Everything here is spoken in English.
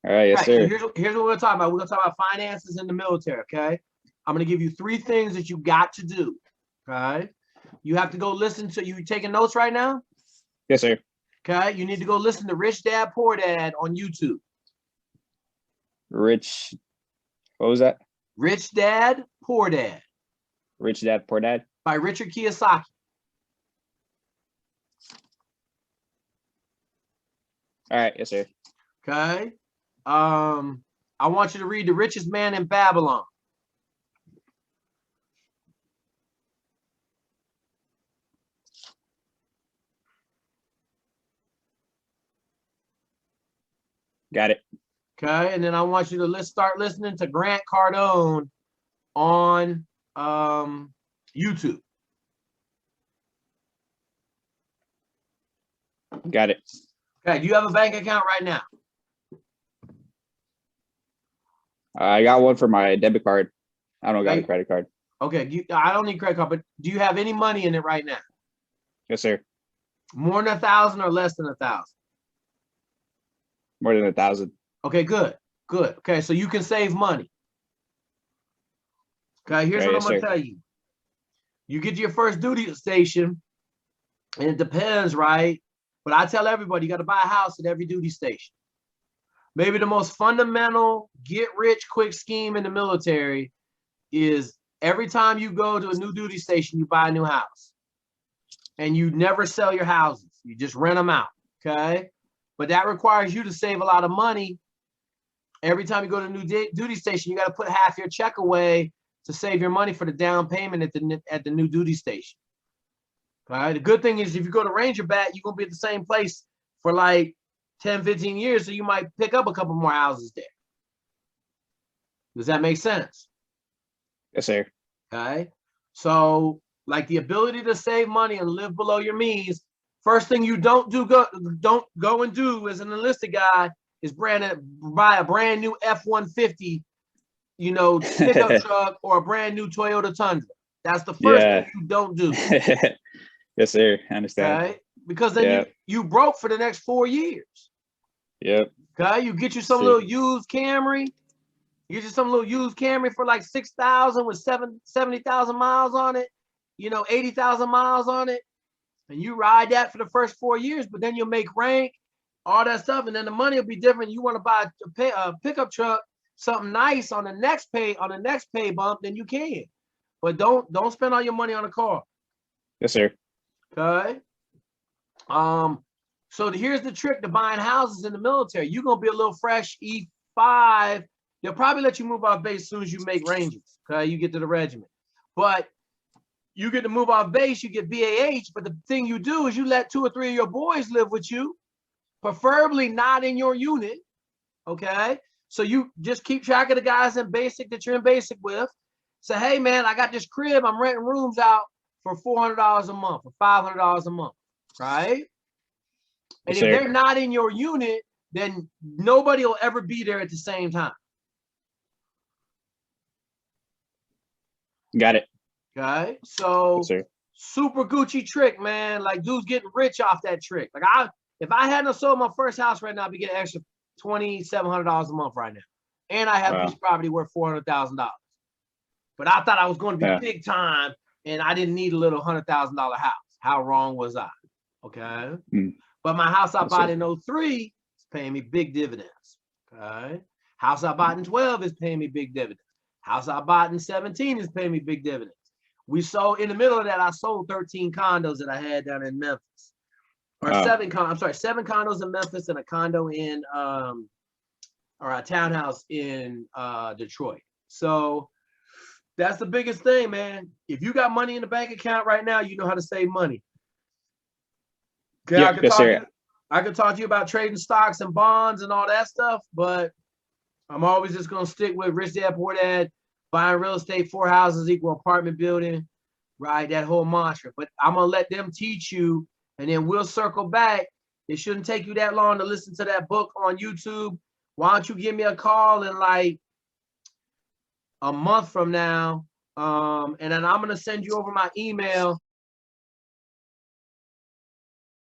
All right, yes, Right. So sir. here's what we're gonna talk about. We're gonna talk about finances in the military. Okay. I'm gonna give you 3 things that you got to do. Okay. You have to go listen to. You taking notes right now? Yes, sir. Okay. You need to go listen to Rich Dad Poor Dad on YouTube. Rich, what was that? Rich Dad Poor Dad Rich Dad, Poor Dad. by Richard Kiyosaki. All right, yes, sir. Okay. I want you to read The Richest Man in Babylon. Got it. Okay. And then I want you to start listening to Grant Cardone on YouTube. Got it. Okay. Do you have a bank account right now? I got one for my debit card. I don't got a credit card. Okay. I don't need credit card, but do you have any money in it right now? Yes, sir. More than 1,000 or less than 1,000? More than 1,000. Okay, good. Good. Okay, so you can save money. Okay, here's Right, what yes, I'm gonna sir. tell you. You get to your first duty station, and it depends, right? But I tell everybody you got to buy a house at every duty station. Maybe the most fundamental get-rich-quick scheme in the military is every time you go to a new duty station, you buy a new house. And you never sell your houses. You just rent them out, okay? But that requires you to save a lot of money. Every time you go to a new duty station, you got to put half your check away to save your money for the down payment at the new duty station. All right. The good thing is if you go to Ranger Bat, you're going to be at the same place for like 10, 15 years. So you might pick up a couple more houses there. Does that make sense? Yes, sir. Okay. So like the ability to save money and live below your means. First thing you don't go and do as an enlisted guy is buy a brand new F-150, pickup truck or a brand new Toyota Tundra. That's the first thing you don't do. Yes, sir. I understand. Okay, because then you broke for the next 4 years. Yep. Okay, you get you some little used Camry. You get you some little used Camry for like 6,000 with 70,000 miles on it. 80,000 miles on it, and you ride that for the first 4 years. But then you'll make rank, all that stuff, and then the money will be different. You want to buy a pickup truck, something nice on the next pay bump, then you can. But don't spend all your money on a car. Yes, sir. Okay. So here's the trick to buying houses in the military. You're gonna be a little fresh E5. They'll probably let you move off base as soon as you make ranges. Okay, you get to the regiment. But you get to move off base, you get BAH. But the thing you do is you let 2 or 3 of your boys live with you, preferably not in your unit. Okay. So you just keep track of the guys in basic that you're in basic with. Say, hey man, I got this crib. I'm renting rooms out for $400 a month or $500 a month, right? And if they're not in your unit, then nobody will ever be there at the same time. Got it. Okay, so super Gucci trick, man. Like dudes getting rich off that trick. Like if I hadn't sold my first house right now, I'd be getting extra $2,700 a month right now, and I have a piece of property worth $400,000. But I thought I was going to be big time, and I didn't need a little $100,000 house. How wrong was I? Okay. But my house I bought in 03 is paying me big dividends. Okay. House I bought in 12 is paying me big dividends. House I bought in 17 is paying me big dividends. We sold in the middle of that, I sold 13 condos that I had down in Memphis. Or 7 condos in Memphis and a condo in or a townhouse in Detroit. So that's the biggest thing, man. If you got money in the bank account right now, you know how to save money. Okay, I could talk to you about trading stocks and bonds and all that stuff, but I'm always just gonna stick with Rich Dad Poor Dad, buying real estate, 4 houses equal apartment building, right? That whole mantra. But I'm gonna let them teach you, and then we'll circle back. It shouldn't take you that long to listen to that book on YouTube. Why don't you give me a call in like a month from now? And then I'm gonna send you over my email